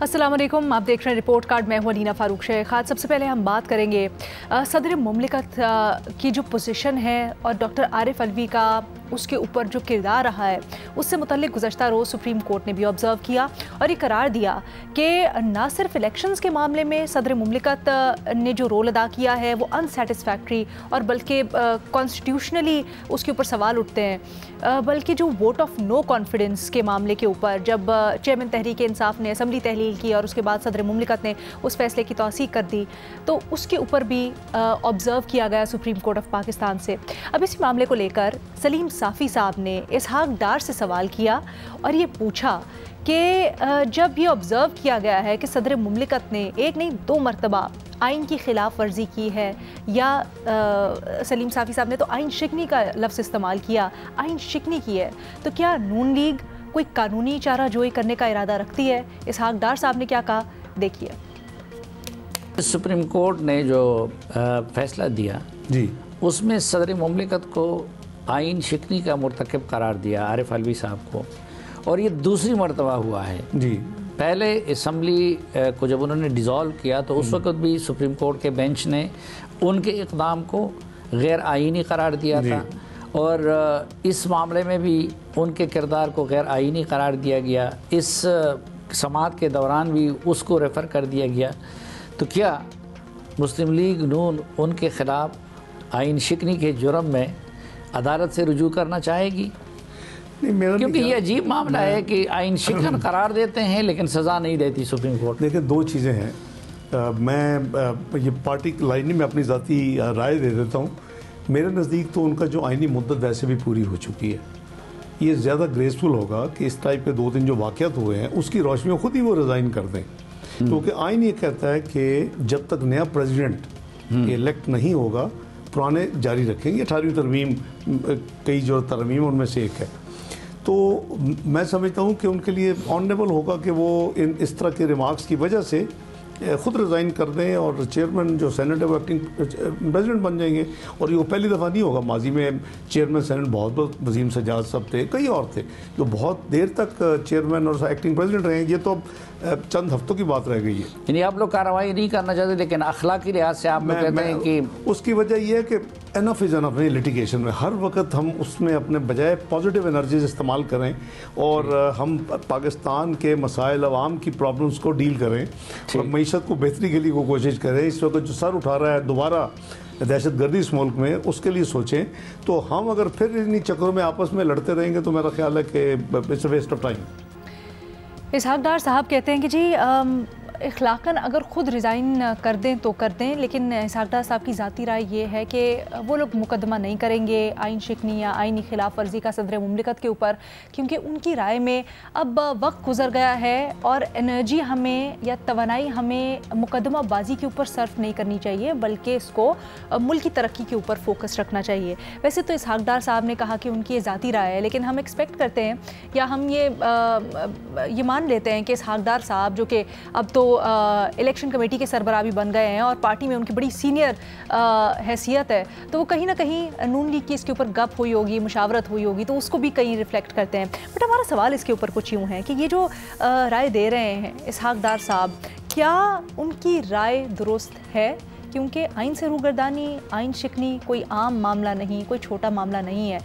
अस्सलाम वालेकुम, आप देख रहे हैं रिपोर्ट कार्ड। मैं हूं अलीना फारूक शेख। आज सबसे पहले हम बात करेंगे सदर मुमलिकत की जो पोजीशन है और डॉक्टर आरिफ अलवी का उसके ऊपर जो किरदार रहा है उससे मुतल्लिक गुज़श्ता रोज़ सुप्रीम कोर्ट ने भी ऑब्ज़र्व किया और ये करार दिया कि ना सिर्फ इलेक्शंस के मामले में सदर मुमलिकत ने जो रोल अदा किया है वो अनसेटिस्फैक्ट्री और बल्कि कॉन्स्टिट्यूशनली उसके ऊपर सवाल उठते हैं, बल्कि जो वोट ऑफ नो कॉन्फिडेंस के मामले के ऊपर जब चेयरमैन तहरीक इंसाफ ने असम्बली तहलील की और उसके बाद सदर मुमलिकत ने उस फैसले की तौसीक कर दी तो उसके ऊपर भी ऑब्ज़र्व किया गया सुप्रीम कोर्ट ऑफ पाकिस्तान से। अब इसी मामले को लेकर सलीम साफ़ी साहब ने इसहाक डार से सवाल किया और ये पूछा कि जब ये ऑब्ज़र्व किया गया है कि सदर मुमलिकत ने एक नहीं 2 मरतबा आइन की खिलाफ वर्जी की है या सलीम साफ़ी साहब ने तो आइन शिकनी का लफ्ज़ इस्तेमाल किया, आइन शिकनी की है, तो क्या नून लीग कोई कानूनी चारा जोई करने का इरादा रखती है? इसहाक डार साहब ने क्या कहा, देखिए। सुप्रीम कोर्ट ने जो फैसला दिया जी उसमें सदर मुमलिकत को आइन शिकनी का मुर्तकब करार दिया आरिफ अलवी साहब को, और ये दूसरी मरतबा हुआ है जी। पहले असम्बली को जब उन्होंने डिज़ोल्व किया तो उस वक्त भी सुप्रीम कोर्ट के बेंच ने उनके इक़दाम को गैर आइनी करार दिया था और इस मामले में भी उनके किरदार को गैर आइनी करार दिया गया। इस समाअत के दौरान भी उसको रेफ़र कर दिया गया। तो क्या मुस्लिम लीग नून उनके ख़िलाफ़ आइन शिकनी के जुर्म में अदालत से रुजू करना चाहेगी? नहीं, मेरा क्योंकि ये अजीब मामला है कि आइन शिकन करार देते हैं लेकिन सज़ा नहीं देती सुप्रीम कोर्ट। देखिए, 2 चीज़ें हैं। मैं ये पार्टी लाइनी में अपनी ज़ाती राय दे देता हूँ। मेरे नज़दीक तो उनका जो आइनी मुद्दत वैसे भी पूरी हो चुकी है। ये ज़्यादा ग्रेसफुल होगा कि इस टाइप के 2 दिन जो वाक़यात हुए हैं उसकी रोशनी में ख़ुद ही वो रिज़ाइन कर दें, क्योंकि आइन ये कहता है कि जब तक नया प्रेसिडेंट इलेक्ट नहीं होगा पुराने जारी रखेंगे। 18वीं तरमीम कई जो तरमीम उनमें से एक है। तो मैं समझता हूँ कि उनके लिए ऑनरेबल होगा कि वो इस तरह के रिमार्क्स की वजह से ख़ुद रिज़ाइन कर दें और चेयरमैन जो सेनेट है वो एक्टिंग प्रेसिडेंट बन जाएंगे। और ये वो पहली दफ़ा नहीं होगा। माजी में चेयरमैन सेनेट बहुत वज़ीम सजाद सब थे, कई और थे जो बहुत देर तक चेयरमैन और एक्टिंग प्रेसिडेंट रहे। ये तो अब चंद हफ्तों की बात रह गई है। यानी आप लोग कार्रवाई नहीं करना चाहते लेकिन अखलाकी लिहाज से आप लोग कहते हैं कि उसकी वजह यह है कि एनफ इज़ एनफ। नहीं, लिटिगेशन में हर वक्त हम उसमें अपने बजाय पॉजिटिव एनर्जीज इस्तेमाल करें और हम पाकिस्तान के मसाइल अवाम की प्रॉब्लम्स को डील करें और मीशत को बेहतरी के लिए को कोशिश करें। इस वक्त जो सर उठा रहा है दोबारा दहशत गर्दी इस मुल्क में, उसके लिए सोचें। तो हम अगर फिर इन्हीं चक्रों में आपस में लड़ते रहेंगे तो मेरा ख्याल है कि it's a waste of time. Ishaq Dar साहब कहते हैं कि जी इखलाकन अगर ख़ुद रिज़ाइन कर दें तो कर दें, लेकिन इसहाक डार साहब की ज़ाती राय ये है कि वो लोग मुकदमा नहीं करेंगे आइन शिकनी या आइनी खिलाफ वर्जी का सदर मुमलिकत के ऊपर, क्योंकि उनकी राय में अब वक्त गुजर गया है और एनर्जी हमें या तवानाई हमें मुकदमा बाजी के ऊपर सर्फ नहीं करनी चाहिए बल्कि इसको मुल्क की तरक्की के ऊपर फोकस रखना चाहिए। वैसे तो इसहाक डार साहब ने कहा कि उनकी ये ज़ाती राय है, लेकिन हम एक्सपेक्ट करते हैं या हम ये मान लेते हैं कि इसहाक डार साहब जो कि अब तो इलेक्शन कमेटी के सरबराह भी बन गए हैं और पार्टी में उनकी बड़ी सीनियर हैसियत है, तो वो कहीं ना कहीं नून लीग की इसके ऊपर गप हुई होगी, मुशावरत हुई होगी, तो उसको भी कहीं रिफ्लेक्ट करते हैं। बट हमारा सवाल इसके ऊपर कुछ यूँ है कि ये जो राय दे रहे हैं इसहाक डार साहब, क्या उनकी राय दुरुस्त है? क्योंकि आइन से रूगर्दानी, आइन शिकनी कोई आम मामला नहीं, कोई छोटा मामला नहीं है।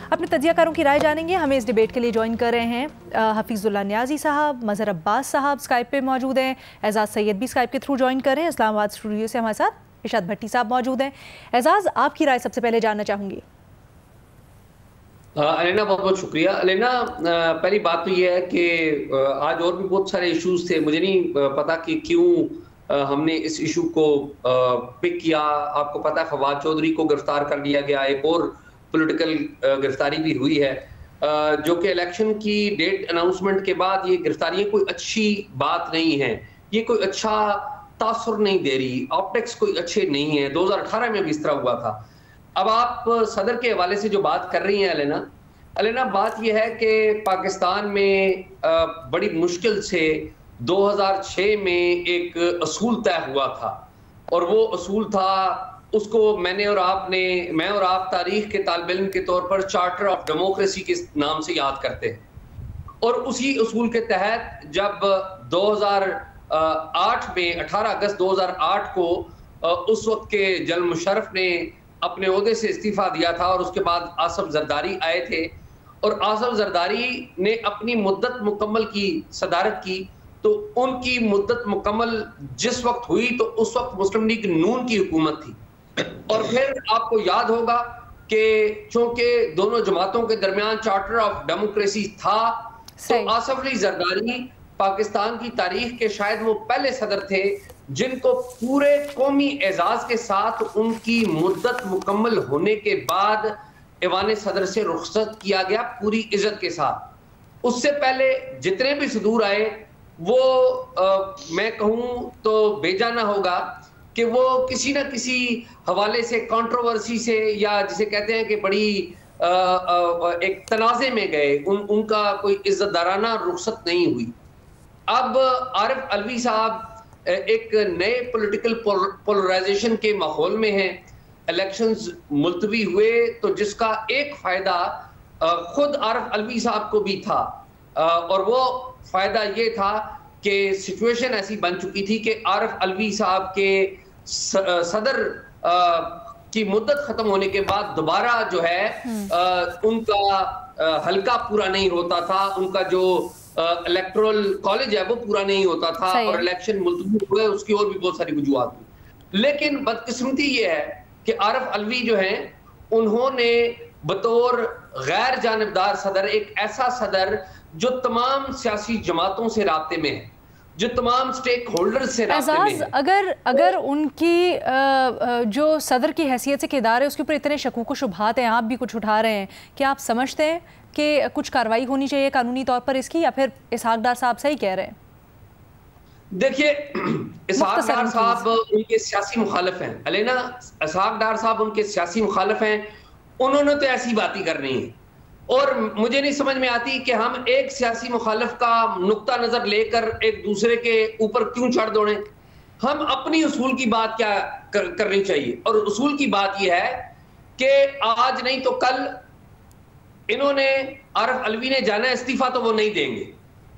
अपने तजियाकारों की राय जानेंगे। हमें इस डिबेट के लिए ज्वाइन कर रहे हैं हफीज़ुल्लाह नियाज़ी साहब, मज़हर अब्बास साहब स्काइप पे मौजूद हैं, एजाज़ सैयद भी स्काइप के थ्रू ज्वाइन कर रहे हैं। इस्लामाबाद स्टूडियो से हमारे साथ इरशाद भट्टी साहब मौजूद हैं। एजाज़, आपकी राय सबसे पहले जानना चाहूँगी। अलेना, बहुत बहुत शुक्रिया। अलेना, पहली बात तो ये है कि आज और भी बहुत सारे इशूज़ थे, मुझे नहीं पता कि क्यों हमने इस इशू को पिक किया। आपको पता है फवाद चौधरी को गिरफ्तार कर लिया गया, एक और पॉलिटिकल गिरफ्तारी भी हुई है, जो कि इलेक्शन की डेट अनाउंसमेंट के बाद ये गिरफ्तारियां कोई अच्छी बात नहीं है, ये कोई अच्छा तासुर नहीं दे रही, ऑप्टिक्स कोई अच्छे नहीं है। 2018 में भी इस तरह हुआ था। अब आप सदर के हवाले से जो बात कर रही हैं अलेना, बात यह है कि पाकिस्तान में बड़ी मुश्किल से 2006 में एक असूल तय हुआ था और वो असूल था, उसको मैं और आप तारीख के तालिब इल्म के तौर पर चार्टर ऑफ डेमोक्रेसी के नाम से याद करते हैं। और उसी उसूल के तहत जब 2008 में 18 अगस्त 2008 को उस वक्त के जनरल मुशर्रफ ने अपने ओहदे से इस्तीफा दिया था और उसके बाद आसिफ जरदारी आए थे और आसिफ जरदारी ने अपनी मुद्दत मुकम्मल की, सदारत की। तो उनकी मुद्दत मुकम्मल जिस वक्त हुई तो उस वक्त मुस्लिम लीग नून की हुकूमत थी और फिर आपको याद होगा कि चूंकि दोनों जमातों के दरमियान चार्टर ऑफ डेमोक्रेसी था तो आसिफ अली जरदारी पाकिस्तान की तारीख के शायद वो पहले सदर थे जिनको पूरे कौमी एजाज के साथ उनकी मुद्दत मुकम्मल होने के बाद ऐवान सदर से रुखसत किया गया पूरी इज्जत के साथ। उससे पहले जितने भी सदूर आए वो मैं कहूँ तो बेजाना होगा कि वो किसी न किसी हवाले से कंट्रोवर्सी से या जिसे कहते हैं कि बड़ी एक तनाज़े में गए, उनका कोई इज्जतदाराना रुखसत नहीं हुई। अब आरिफ अलवी साहब एक नए पॉलिटिकल पोलराइजेशन के माहौल में हैं, इलेक्शंस मुलतवी हुए तो जिसका एक फ़ायदा खुद आरिफ अलवी साहब को भी था और वो फ़ायदा ये था कि सिचुएशन ऐसी बन चुकी थी कि आरिफ अलवी साहब के सदर की मुद्दत ख़त्म होने के बाद दोबारा जो है उनका हल्का पूरा नहीं होता था, उनका जो इलेक्टोरल कॉलेज है वो पूरा नहीं होता था और इलेक्शन मुलतवी हुए, उसकी और भी बहुत सारी वजूहात हुई। लेकिन बदकिस्मती ये है कि आरिफ अलवी जो हैं उन्होंने बतौर गैर जानिबदार सदर, एक ऐसा सदर जो तमाम सियासी जमातों से राब्ते में है, जो तमाम स्टेक होल्डर्स से राब्ते में है, अगर उनकी जो सदर की हैसियत से किरदार है उसके ऊपर इतने शकूक व शुबहात हैं, आप भी कुछ उठा रहे हैं, क्या आप समझते हैं कि कुछ कार्रवाई होनी चाहिए कानूनी तौर पर इसकी, या फिर इसहाक डार साहब सही कह रहे हैं? देखिए, इसहाक डार साहब उनके सियासी मुखालिफ हैं, अलेना इसहाक डार साहब उनके सियासी मुखालिफ हैं, उन्होंने तो ऐसी बात ही करनी है और मुझे नहीं समझ में आती कि हम एक सियासी मुखालिफ का नुक्ता नजर लेकर एक दूसरे के ऊपर क्यों चढ़ दौड़े। हम अपनी उसूल की बात क्या करनी चाहिए और उसूल की बात यह है कि आज नहीं तो कल इन्होंने आरिफ अलवी ने जाना इस्तीफा तो वो नहीं देंगे,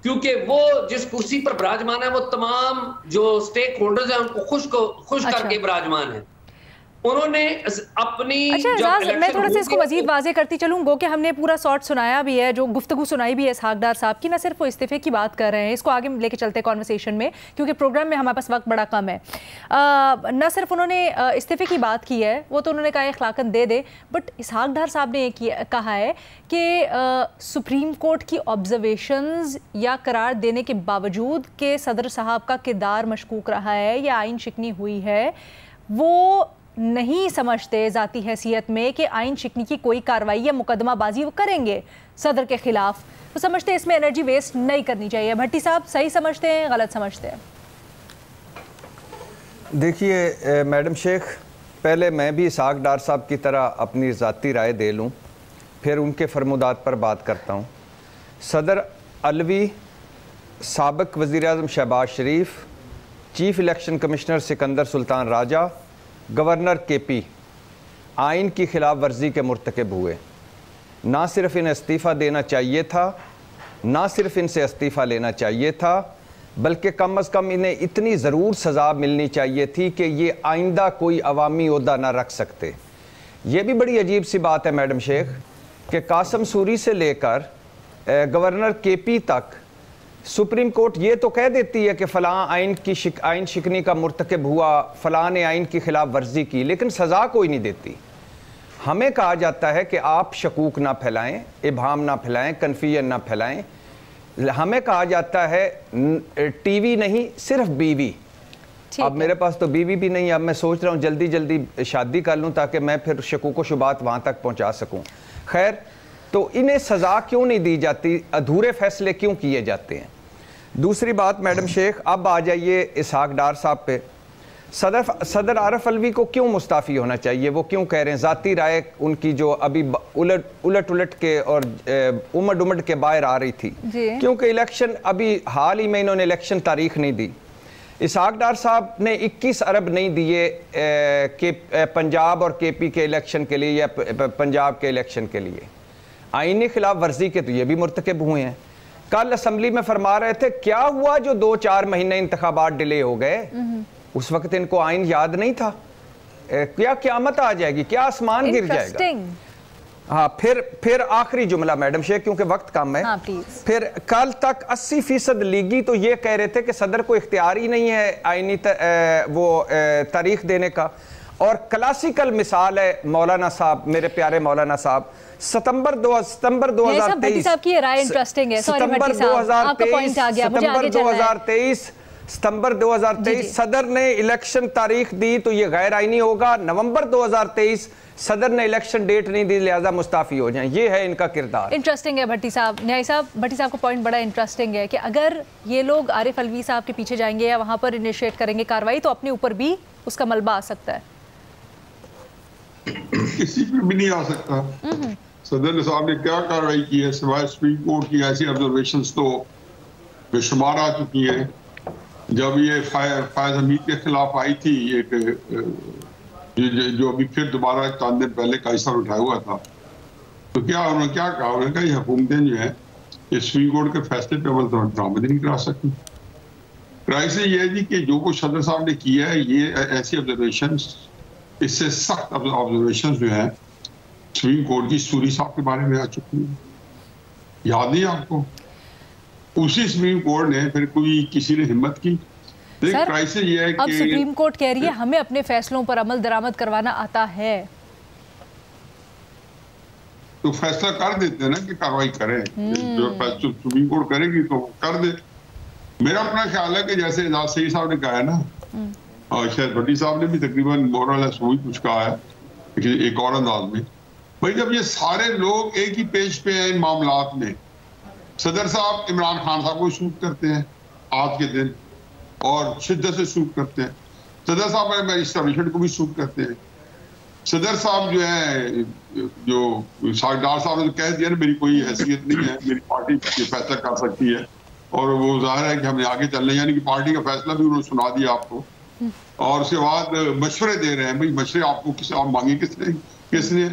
क्योंकि वो जिस कुर्सी पर विराजमान है वो तमाम जो स्टेक होल्डर्स हैं उनको खुश करके विराजमान है। उन्होंने अपनी मैं थोड़ा सा इसको मजीद वाज़ेह करती चलूँ, गो कि हमने पूरा शॉर्ट सुनाया भी है, जो गुफ्तगू सुनाई भी है इसहाक डार साहब की, ना सिर्फ वो इस्तीफे की बात कर रहे हैं, इसको आगे लेके चलते हैं कॉन्वर्सेशन में क्योंकि प्रोग्राम में हमारे पास वक्त बड़ा कम है। ना सिर्फ उन्होंने इस्तीफे की बात की है, वो तो उन्होंने कहा इखलाकन दे दे, बट इसहाक डार साहब ने कहा है कि सुप्रीम कोर्ट की ऑब्जर्वेशंस या करार देने के बावजूद कि सदर साहब का किरदार मशकूक रहा है या आइन शिकनी हुई है, वो नहीं समझते ज़ाती हैसियत में कि आइन शिकनी की कोई कार्रवाई या मुकदमाबाजी वो करेंगे सदर के खिलाफ, वो समझते हैं इसमें एनर्जी वेस्ट नहीं करनी चाहिए। भट्टी साहब सही समझते हैं, गलत समझते हैं? देखिए मैडम शेख, पहले मैं भी इसहाक डार साहब की तरह अपनी ज़ाती राय दे लूँ, फिर उनके फरमुदात पर बात करता हूँ। सदर अलवी, साबिक वज़ीर-ए-आज़म शहबाज शरीफ, chief election commissioner Sikandar Sultan Raja, governor KP आइन की खिलाफ वर्जी के मुर्तकब हुए। ना सिर्फ इन्हें इस्तीफ़ा देना चाहिए था, ना सिर्फ इनसे इस्तीफ़ा लेना चाहिए था, बल्कि कम अज़ कम इन्हें इतनी ज़रूर सज़ा मिलनी चाहिए थी कि ये आइंदा कोई अवामी ओहदा ना रख सकते। ये भी बड़ी अजीब सी बात है मैडम शेख कि कासम सूरी से लेकर गवर्नर केपी तक सुप्रीम कोर्ट ये तो कह देती है कि फ़लाँ आइन शिकनी का मुर्तकब हुआ, फ़लाँ ने आइन की खिलाफ वर्जी की, लेकिन सज़ा कोई नहीं देती। हमें कहा जाता है कि आप शकूक ना फैलाएं, इबहाम ना फैलाएं, कन्फ्यूजन ना फैलाएं। हमें कहा जाता है टीवी नहीं सिर्फ बीवी। अब मेरे पास तो बीवी भी नहीं, अब मैं सोच रहा हूँ जल्दी जल्दी शादी कर लूँ ताकि मैं फिर शकूक व शुबात वहाँ तक पहुँचा सकूँ। खैर, तो इन्हें सज़ा क्यों नहीं दी जाती, अधूरे फैसले क्यों किए जाते हैं? दूसरी बात मैडम शेख, अब आ जाइए इसहाक डार साहब पे। सदर आरिफ अलवी को क्यों मुस्ताफ़ी होना चाहिए? वो क्यों कह रहे हैं? ज़ाती राय उनकी जो अभी उलट के और उमड़ उमड़ के बाहर आ रही थी, क्योंकि इलेक्शन अभी हाल ही में इन्होंने इलेक्शन तारीख नहीं दी। इसहाक डार साहब ने 21 अरब नहीं दिए कि पंजाब और केपी के इलेक्शन के लिए या पंजाब के इलेक्शन के लिए। आईनी खिलाफ वर्जी के तो ये भी मुर्तकब हुए हैं। कल असम्बली में फरमा रहे थे क्या हुआ जो 2-4 महीने इंतखाबात डिले हो गए, उस वक्त इनको आइन याद नहीं था। क्या क़यामत आ जाएगी, क्या आसमान गिर जाएगा। हाँ, फिर आखिरी जुमला मैडम शेख, क्योंकि वक्त कम है। हाँ, फिर कल तक 80% लीगी तो ये कह रहे थे कि सदर को इख्तियार ही नहीं है आईनी तारीख देने का। और क्लासिकल मिसाल है मौलाना साहब, मेरे प्यारे मौलाना साहब, सितंबर 2023 साहब की राय इंटरेस्टिंग है। सितंबर 2023 सदर ने इलेक्शन तारीख दी तो ये गैर आईनी होगा। नवंबर 2023 सदर ने इलेक्शन डेट नहीं दी, लिहाजा मुस्ताफी हो जाएं। ये है इनका किरदार। इंटरेस्टिंग है भट्टी साहब, न्याय साहब, भट्टी साहब का पॉइंट बड़ा इंटरेस्टिंग है कि अगर ये लोग आरिफ अलवी साहब के पीछे जाएंगे या वहां पर इनिशिएट करेंगे कार्रवाई तो अपने ऊपर भी उसका मलबा आ सकता है। किसी पर भी नहीं आ सकता। सदर साहब ने क्या कार्रवाई की है सिवाय सुप्रीम कोर्ट की ऐसी ऑब्जर्वेशंस तो बेशुमार आ चुकी हैं। जब ये फायज हमीद के खिलाफ आई थी एक जो अभी फिर दोबारा चंद दिन पहले काइसर उठाया हुआ था, तो क्या उन्होंने क्या कहा, उन्होंने कहा ये हुकूमतें जो है ये सुप्रीम कोर्ट के फैसले पे अमल दरामद नहीं करा सकती। राय से ये है जी कि जो कुछ सदर साहब ने किया है ये ऐसी ऑब्जर्वेशन, इससे सख्त ऑब्जर्वेशन जो है सुप्रीम कोर्ट की सूरी साहब के बारे में आ चुकी है। याद नहीं आपको? उसी सुप्रीम कोर्ट ने फिर कोई किसी ने हिम्मत की। सर, ये है अब सुप्रीम कोर्ट कह रही है हमें अपने फैसलों पर अमल दरामद करवाना आता है, तो फैसला कर देते हैं ना कि कार्रवाई करें। जो फैसला सुप्रीम कोर्ट करेगी तो कर दे। मेरा अपना ख्याल है कि जैसे एजाज सईद साहब ने कहा है ना, और शायद भट्टी साहब ने भी तकरीबन मोरलेस वही कुछ कहा है एक और अंदाज में, भाई जब ये सारे लोग एक ही पेज पे हैं इन मामलात में, सदर साहब इमरान खान साहब को शूट करते हैं आज के दिन और शिद्दत से शूट करते हैं, सदर साहब एस्टैब्लिशमेंट को भी शूट करते हैं। सदर साहब जो है, जो सागदार साहब ने कह दिया ना मेरी कोई हैसियत नहीं है, मेरी पार्टी ये फैसला कर सकती है, और वो जाहिर है कि हमने आगे चलने, यानी कि पार्टी का फैसला भी उन्होंने सुना दिया आपको, और उसके बाद मशवरे दे रहे हैं। भाई मशवरे आपको आप मांगे किसने?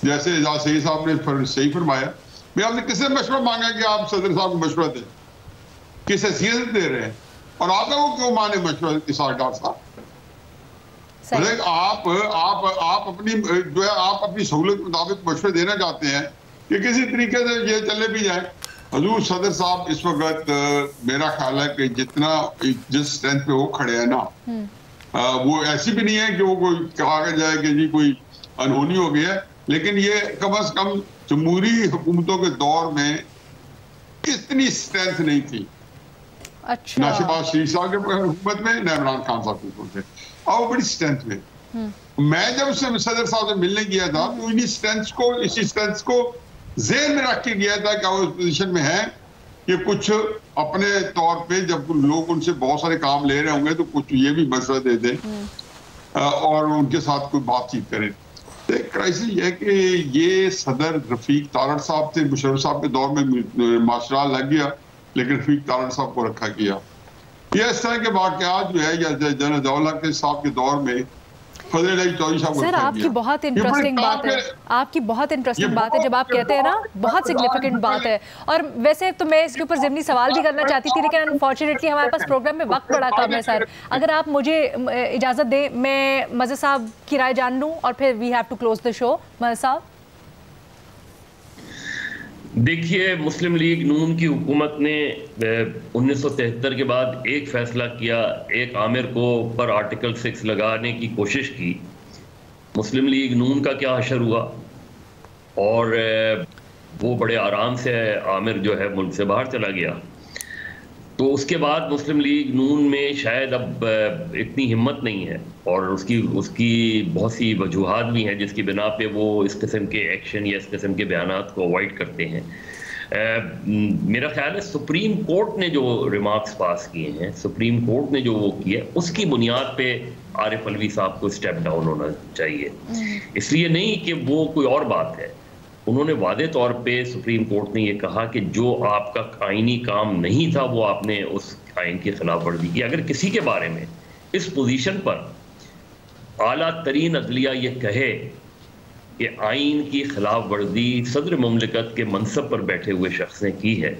जैसे एजाज सईद साहब ने सही फरमाया, भाई आपने किसने मशवरा मांगा कि आप सदर साहब को मशवरा दें? किस हैसियत दे रहे हैं? और आप वो क्यों माने मशवरा इसाकदार साहब? आप अपनी जो है आप अपनी सहूलत के मुताबिक मशवरे देना चाहते हैं कि किसी तरीके से ये चले भी जाए। हजूर सदर साहब इस वक्त मेरा ख्याल है कि जिस स्ट्रेंथ पे वो खड़े हैं ना, वो ऐसी भी नहीं है कि वो कोई कहा जाए कि जी कोई अनहोनी हो गया है, लेकिन ये कम से कम जमहूरी हुकूमतों के दौर में इतनी स्ट्रेंथ नहीं थी। अच्छा। ना शहबाज शरीफ साहब के हुकूमत में, ना इमरान खान साहब की हुकूमत में, और वो बड़ी स्ट्रेंथ में। मैं जब सदर साहब से मिलने गया था तो इसी स्ट्रेंथ को ज़हन में रख के गया था कि वो इस पोजीशन में है कि कुछ अपने तौर पे जब लोग उनसे बहुत सारे काम ले रहे होंगे तो कुछ ये भी मशवरा दे दें और उनके साथ कोई बातचीत करें। क्राइसिस ये है कि ये सदर रफीक तारड़ साहब थे, मुशर्रफ साहब के दौर में माशरा लग गया, लेकिन रफीक तारड़ साहब को रखा गया। ये इस तरह के वाक़यात जो है या जनरल दौला के साहब के दौर में सर आपकी बहुत इंटरेस्टिंग बात है, आपकी बहुत इंटरेस्टिंग बात है जब आप कहते हैं ना, बहुत सिग्निफिकेंट बात है। और वैसे तो मैं इसके ऊपर ज़िमनी सवाल भी करना चाहती थी, लेकिन अनफॉर्चुनेटली हमारे पास प्रोग्राम में वक्त बड़ा कम है। सर अगर आप मुझे इजाज़त दें, मैं मज़हर साहब की राय जान लूँ और फिर we have to close the show. Mazhar साहब देखिए, मुस्लिम लीग नून की हुकूमत ने 1973 के बाद एक फ़ैसला किया, एक आमिर को पर आर्टिकल 6 लगाने की कोशिश की। मुस्लिम लीग नून का क्या हशर हुआ और वो बड़े आराम से आमिर जो है मुल्क से बाहर चला गया। तो उसके बाद मुस्लिम लीग नून में शायद अब इतनी हिम्मत नहीं है और उसकी बहुत सी वजूहात भी हैं जिसकी बिना पे वो इस किस्म के एक्शन या इस किस्म के बयानात को अवॉइड करते हैं। मेरा ख्याल है सुप्रीम कोर्ट ने जो रिमार्क्स पास किए हैं, सुप्रीम कोर्ट ने जो वो किया, उसकी बुनियाद पे आरिफ अलवी साहब को स्टेप डाउन होना चाहिए। इसलिए नहीं कि वो कोई और बात है, उन्होंने वादे तौर पे सुप्रीम कोर्ट ने ये कहा कि जो आपका आईनी काम नहीं था वो आपने उस आइन की खिलाफ वर्जी की। अगर किसी के बारे में इस पोजीशन पर आला तरीन अदलिया ये कहे कि आइन की खिलाफ वर्जी सदर मुमलिकत के मनसब पर बैठे हुए शख्स ने की है,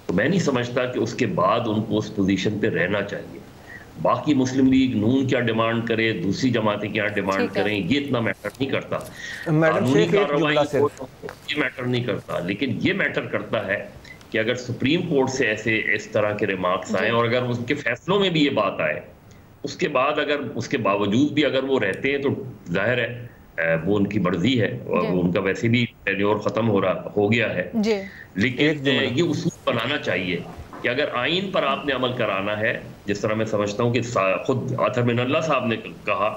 तो मैं नहीं समझता कि उसके बाद उनको उस पोजीशन पे रहना चाहिए। बाकी मुस्लिम लीग नून क्या डिमांड करे, दूसरी जमातें क्या डिमांड करें, ये इतना मैटर नहीं करता। कानूनी कार्रवाई ये मैटर नहीं करता, लेकिन ये मैटर करता है कि अगर सुप्रीम कोर्ट से ऐसे इस तरह के रिमार्क्स आए और अगर उनके फैसलों में भी ये बात आए, उसके बाद अगर उसके बावजूद भी अगर वो रहते हैं तो जाहिर है वो उनकी मर्जी है और वो उनका वैसे भी टेन्योर खत्म हो गया है। लेकिन ये उसूल बनाना चाहिए कि अगर आइन पर आपने अमल कराना है, जिस तरह मैं समझता हूँ कि खुद आथर मिनल्ला साहब ने कहा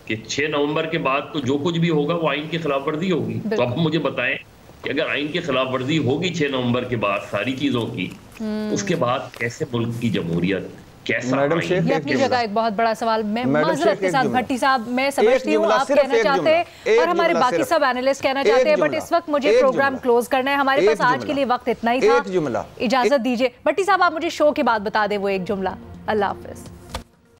कि 6 नवंबर के बाद तो जो कुछ भी होगा वो आइन की खिलाफ वर्जी होगी। तो अब मुझे बताएं कि अगर आइन की खिलाफ वर्जी होगी 6 नवंबर के बाद सारी चीजों की, उसके बाद कैसे मुल्क की जमहूरियत, कैसा? मैडम शेख, ये अपनी जगह एक बहुत बड़ा सवाल। मैं माजरत के साथ भट्टी साहब, मैं समझती हूँ आप कहना चाहते हैं और हमारे बाकी सब एनालिस्ट कहना चाहते हैं, बट इस वक्त मुझे प्रोग्राम क्लोज करना है, हमारे पास आज के लिए वक्त इतना ही था। इजाजत दीजिए भट्टी साहब, आप मुझे शो के बाद बता दें वो एक जुमला। अल्लाह हाफिज।